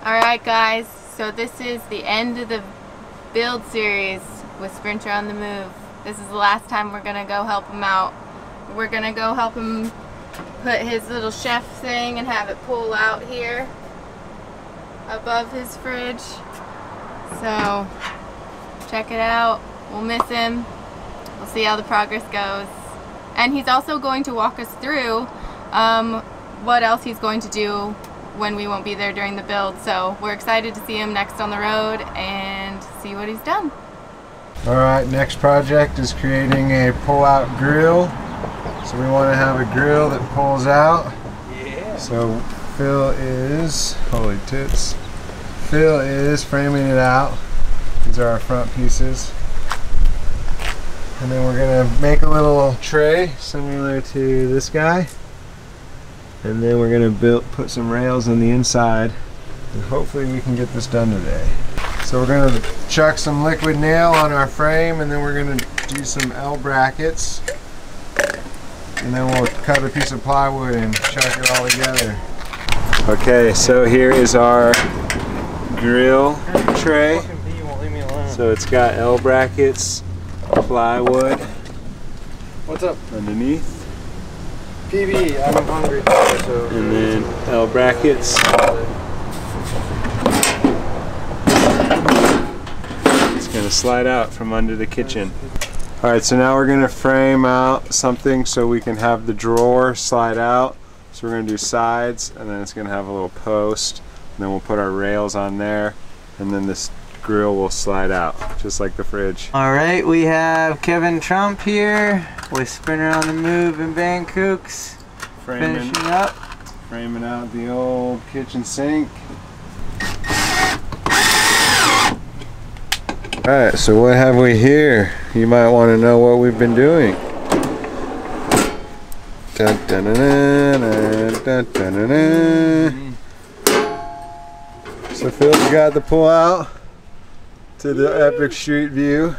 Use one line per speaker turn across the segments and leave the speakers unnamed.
Alright guys, so this is the end of the build series with Sprinter on the Move. This is the last time we're going to go help him out. We're going to go help him put his little chef thing and have it pull out here above his fridge. So check it out. We'll miss him. We'll see how the progress goes. And he's also going to walk us through what else he's going to do when we won't be there during the build. So we're excited to see him next on the road and see what he's done.
Alright, next project is creating a pull-out grill. So we want to have a grill that pulls out. Yeah. So Phil is, holy tits, Phil is framing it out. These are our front pieces. And then we're going to make a little tray similar to this guy. And then we're going to put some rails on the inside, and hopefully we can get this done today. So we're going to chuck some liquid nail on our frame, and then we're going to do some L brackets, and then we'll cut a piece of plywood and chuck it all together. Okay, so here is our grill tray. So it's got L brackets, plywood.
What's up?
Underneath.
PB, I'm hungry. So
and then L brackets. It's going to slide out from under the kitchen. Alright, so now we're going to frame out something so we can have the drawer slide out. So we're going to do sides, and then it's going to have a little post, and then we'll put our rails on there, and then this grill will slide out, just like the fridge.
Alright, we have Kevin Trump here with Sprinter on the Move in Vankookz. Finishing up.
Framing out the old kitchen sink. Alright, so what have we here? You might want to know what we've been doing. Dun, dun, dun, dun, dun, dun, dun, dun. So Phil's got the pull out to the epic street view.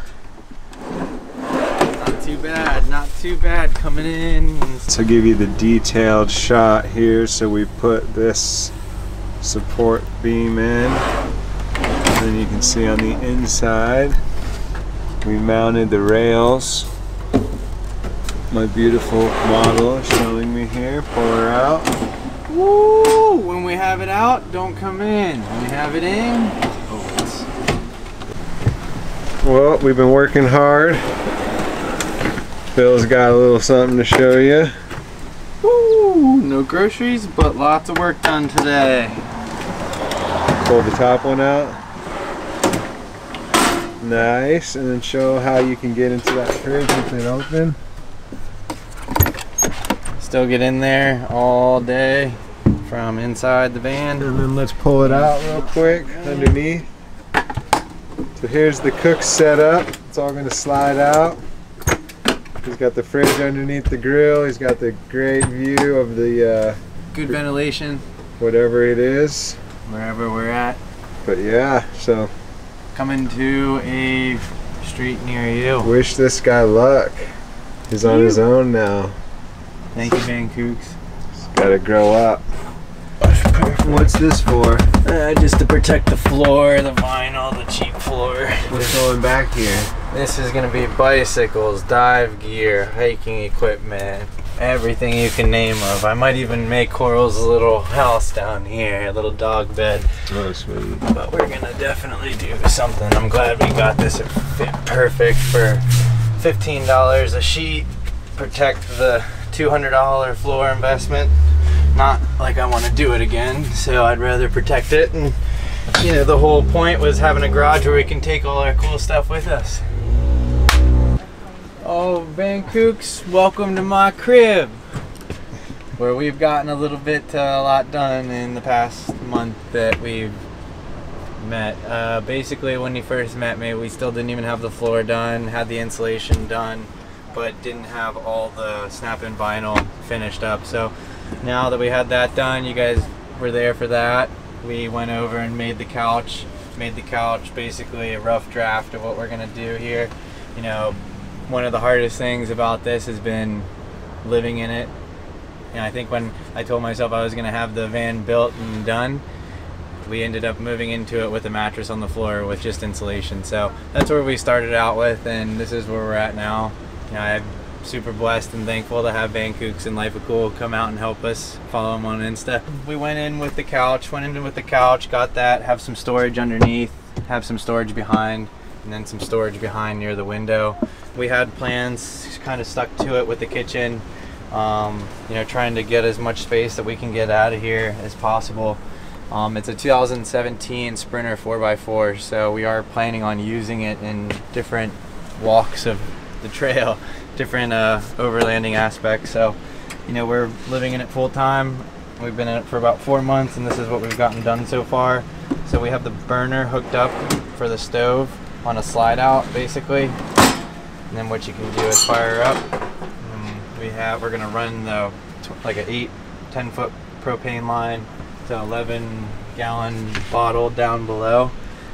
Not too bad coming in.
To give you the detailed shot here, so we put this support beam in, and then you can see on the inside we mounted the rails. My beautiful model is showing me here. Pull her out.
Woo! When we have it out, don't come in. When we have it in,
well, we've been working hard. Phil's got a little something to show you.
woo! No groceries, but lots of work done today.
Pull the top one out. Nice, and then show how you can get into that fridge with it open.
Still get in there all day from inside the van.
And then let's pull it out real quick underneath. So here's the cook setup. It's all going to slide out. He's got the fridge underneath the grill. He's got the great view of the
good ventilation,
whatever it is,
wherever we're at.
But yeah, so
coming to a street near you.
Wish this guy luck. He's on his own now.
Thank you, Vankookz.
He's got to grow up. What's this for?
Just to protect the floor, the vinyl, the cheap floor.
What's going back here?
This is going to be bicycles, dive gear, hiking equipment, everything you can name of. I might even make Coral's little house down here, a little dog bed.
Oh, sweet.
But we're going to definitely do something. I'm glad we got this. It fit perfect for $15 a sheet. Protect the $200 floor investment. Not like I want to do it again, so I'd rather protect it. And you know, the whole point was having a garage where we can take all our cool stuff with us. Oh, Vankookz, welcome to my crib, where we've gotten a lot done in the past month that we've met. Basically, when you first met me, we still didn't even have the floor done, had the insulation done, but didn't have all the snap-in vinyl finished up. So now that we had that done, you guys were there for that. We went over and made the couch basically a rough draft of what we're gonna do here. You know, one of the hardest things about this has been living in it. And I think when I told myself I was gonna have the van built and done, we ended up moving into it with a mattress on the floor with just insulation. So that's where we started out with, and this is where we're at now. You know, I'm super blessed and thankful to have Vankookz and Life of Cool come out and help us. Follow them on Insta. We went in with the couch, got that, have some storage underneath, have some storage behind, and then some storage behind near the window. We had plans, kind of stuck to it with the kitchen. You know, trying to get as much space that we can get out of here as possible. It's a 2017 Sprinter 4x4, so we are planning on using it in different walks of the trail, different overlanding aspects. So, you know, we're living in it full time. We've been in it for about 4 months, and this is what we've gotten done so far. So we have the burner hooked up for the stove on a slide out, basically. And then what you can do is fire up. We're gonna run like an 8-10 foot propane line to 11-gallon bottle down below,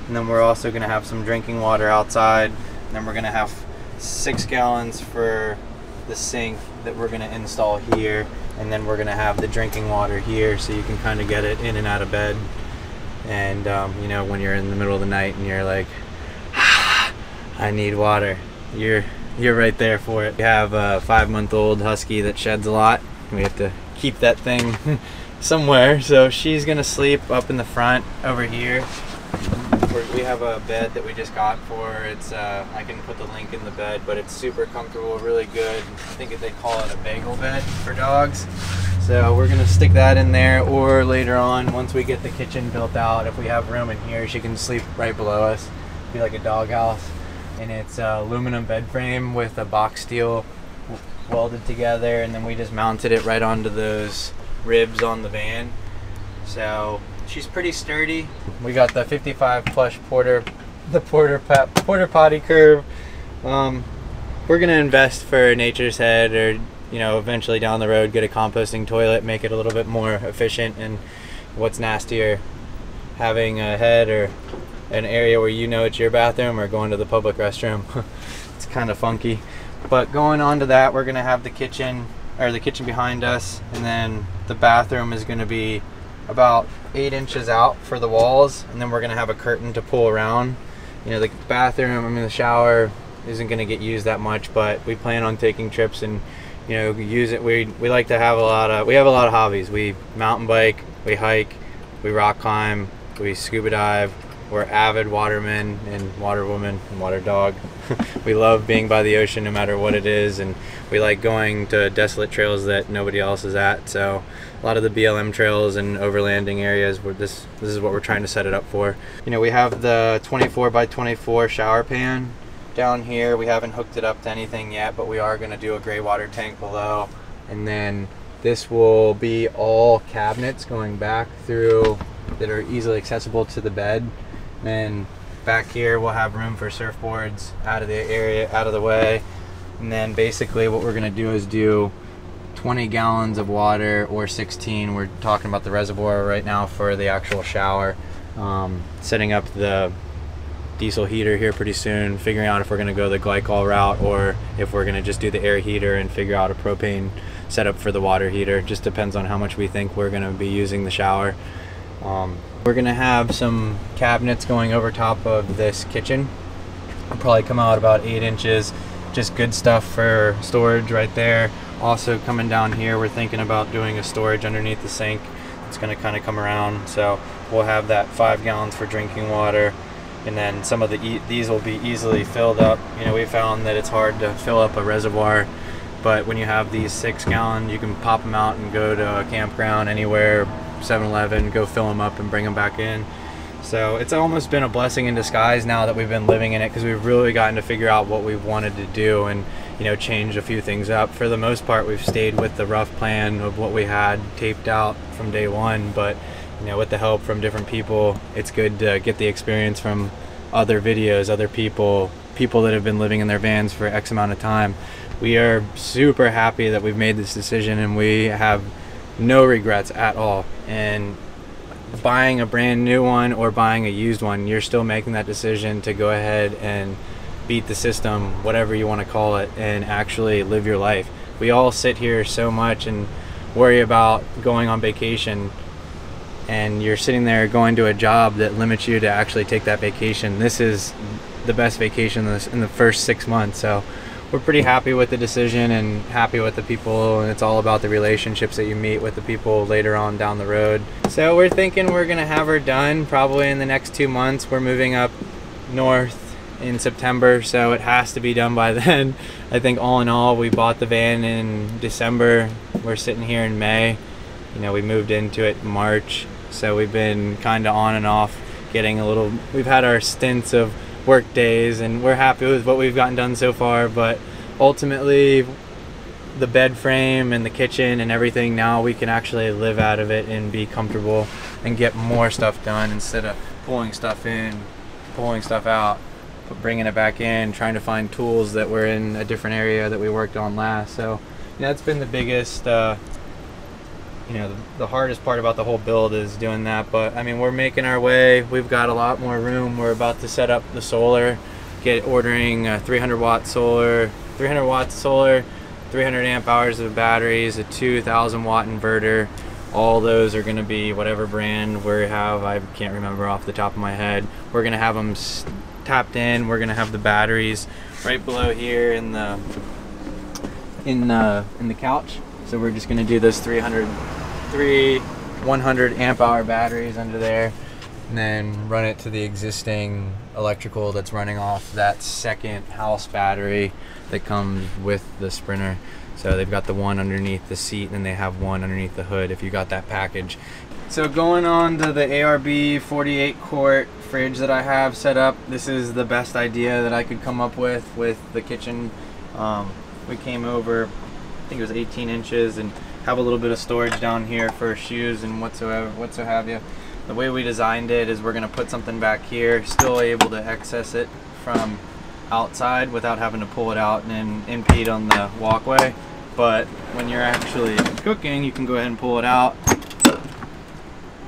and then we're also gonna have some drinking water outside, and then we're gonna have 6 gallons for the sink that we're gonna install here, and then we're gonna have the drinking water here, so you can kind of get it in and out of bed. And you know, when you're in the middle of the night and you're like, I need water, you're right there for it. We have a 5-month-old husky that sheds a lot. We have to keep that thing somewhere, so she's gonna sleep up in the front over here. We have a bed that we just got for it's I can put the link in the bed, but it's super comfortable, really good. I think they call it a bagel bed for dogs. So we're gonna stick that in there, or later on, once we get the kitchen built out, if we have room in here, she can sleep right below us. Be like a dog house. And it's aluminum bed frame with a box steel welded together, and then we just mounted it right onto those ribs on the van. So she's pretty sturdy. We got the 55 plush porter potty curve. We're gonna invest for Nature's Head, or you know, eventually down the road get a composting toilet, make it a little bit more efficient. And what's nastier, having a head or an area where you know it's your bathroom, or going to the public restroom? It's kind of funky. But going on to that, we're gonna have the kitchen behind us, and then the bathroom is gonna be about 8 inches out for the walls, and then we're gonna have a curtain to pull around. You know, the bathroom, I mean the shower isn't gonna get used that much, but we plan on taking trips and, you know, use it. We like to have we have a lot of hobbies. We mountain bike, we hike, we rock climb, we scuba dive. We're avid watermen and waterwomen and water dog. We love being by the ocean no matter what it is, and we like going to desolate trails that nobody else is at. So a lot of the BLM trails and overlanding areas, where this is what we're trying to set it up for. You know, we have the 24x24 shower pan down here. We haven't hooked it up to anything yet, but we are going to do a gray water tank below, and then this will be all cabinets going back through that are easily accessible to the bed. And back here we'll have room for surfboards out of the way. And then basically what we're going to do is do 20 gallons of water, or 16. We're talking about the reservoir right now for the actual shower. Setting up the diesel heater here pretty soon, figuring out if we're going to go the glycol route, or if we're going to just do the air heater and figure out a propane setup for the water heater. Just depends on how much we think we're going to be using the shower. We're gonna have some cabinets going over top of this kitchen. It'll probably come out about 8 inches. Just good stuff for storage right there. Also coming down here, we're thinking about doing a storage underneath the sink. It's gonna kind of come around, so we'll have that 5 gallons for drinking water, and then some of these will be easily filled up. You know, we found that it's hard to fill up a reservoir, but when you have these 6 gallon, you can pop them out and go to a campground anywhere, 7-Eleven, go fill them up and bring them back in. So it's almost been a blessing in disguise now that we've been living in it, because we've really gotten to figure out what we wanted to do and, you know, change a few things up. For the most part, we've stayed with the rough plan of what we had taped out from day one, but, you know, with the help from different people, it's good to get the experience from other videos, other people that have been living in their vans for X amount of time. We are super happy that we've made this decision, and we have no regrets at all. And buying a brand new one or buying a used one, you're still making that decision to go ahead and beat the system, whatever you want to call it, and actually live your life. We all sit here so much and worry about going on vacation, and you're sitting there going to a job that limits you to actually take that vacation, this is the best vacation in the first 6 months. So we're pretty happy with the decision and happy with the people, and it's all about the relationships that you meet with the people later on down the road. So we're thinking we're gonna have her done probably in the next 2 months. We're moving up north in September, so it has to be done by then. I think all in all, we bought the van in December. We're sitting here in May. You know, we moved into it in March, so we've been kind of on and off getting a little, we've had our stints of work days, and we're happy with what we've gotten done so far, but ultimately the bed frame and the kitchen and everything, now we can actually live out of it and be comfortable and get more stuff done instead of pulling stuff in, pulling stuff out, but bringing it back in, trying to find tools that were in a different area that we worked on last. So that's been the biggest you know, the hardest part about the whole build is doing that. But I mean, we're making our way. We've got a lot more room. We're about to set up the solar, ordering a 300 watt solar, 300 amp hours of batteries, a 2,000 watt inverter. All those are going to be whatever brand we have. I can't remember off the top of my head. We're going to have them tapped in. We're going to have the batteries right below here in the couch. So we're just going to do those 100 amp hour batteries under there, and then run it to the existing electrical that's running off that second house battery that comes with the Sprinter. So they've got the one underneath the seat, and then they have one underneath the hood if you got that package. So going on to the ARB 48 quart fridge that I have set up, this is the best idea that I could come up with the kitchen. We came over, I think it was 18 inches, and have a little bit of storage down here for shoes and whatso have you. The way we designed it is we're going to put something back here, still able to access it from outside without having to pull it out and impede on the walkway. But when you're actually cooking, you can go ahead and pull it out,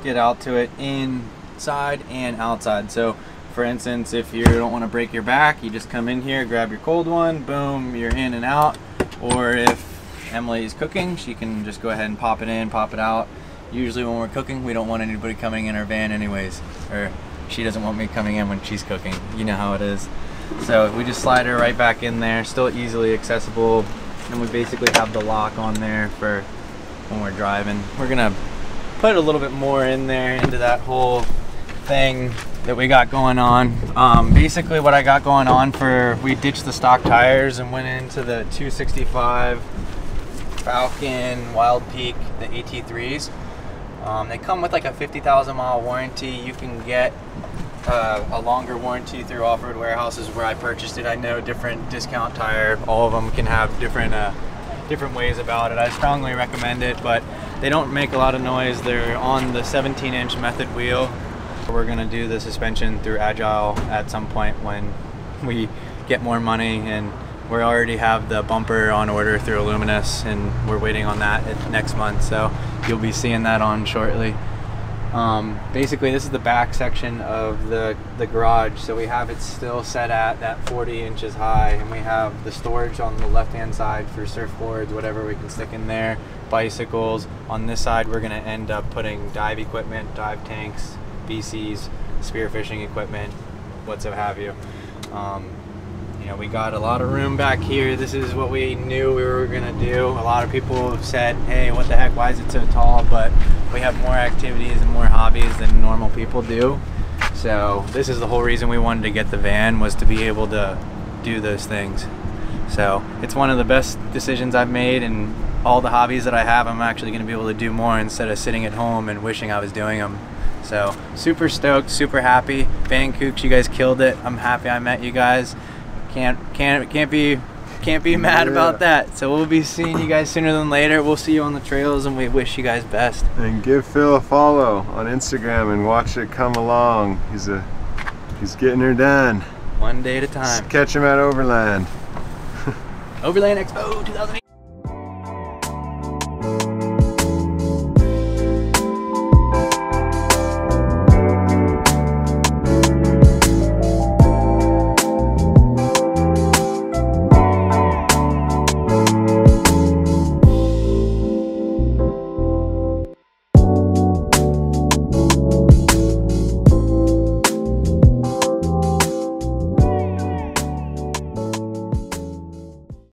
get out to it inside and outside. So for instance, if you don't want to break your back, you just come in here, grab your cold one, boom, you're in and out. Or if Emily's cooking, she can just go ahead and pop it in, pop it out. Usually when we're cooking, we don't want anybody coming in our van anyways, or she doesn't want me coming in when she's cooking. You know how it is. So we just slide her right back in there, still easily accessible, and we basically have the lock on there for when we're driving. We're gonna put a little bit more in there into that whole thing that we got going on. Basically what I got going on, we ditched the stock tires and went into the 265 Falcon Wild Peak, the AT3s. They come with like a 50,000 mile warranty. You can get a longer warranty through off-road warehouses where I purchased it. I know different discount tire, all of them can have different ways about it. I strongly recommend it, but they don't make a lot of noise. They're on the 17-inch method wheel. We're gonna do the suspension through Agile at some point when we get more money, and we already have the bumper on order through Illuminous, and we're waiting on that next month, so you'll be seeing that on shortly. Basically this is the back section of the garage, so we have it still set at that 40 inches high, and we have the storage on the left hand side for surfboards, whatever we can stick in there, bicycles. On this side we're going to end up putting dive equipment, dive tanks, BCs, spearfishing equipment, whatso have you. You know, we got a lot of room back here. This is what we knew we were gonna do. A lot of people have said, hey, what the heck, why is it so tall? But we have more activities and more hobbies than normal people do. So this is the whole reason we wanted to get the van, was to be able to do those things. So it's one of the best decisions I've made, and all the hobbies that I have, I'm actually gonna be able to do more instead of sitting at home and wishing I was doing them. So super stoked, super happy. Vankookz, you guys killed it. I'm happy I met you guys. Can't be mad about that. So we'll be seeing you guys sooner than later. We'll see you on the trails, and we wish you guys best.
And give Phil a follow on Instagram and watch it come along. He's getting her done.
One day at a time.
Just catch him at Overland.
Overland Expo 2008.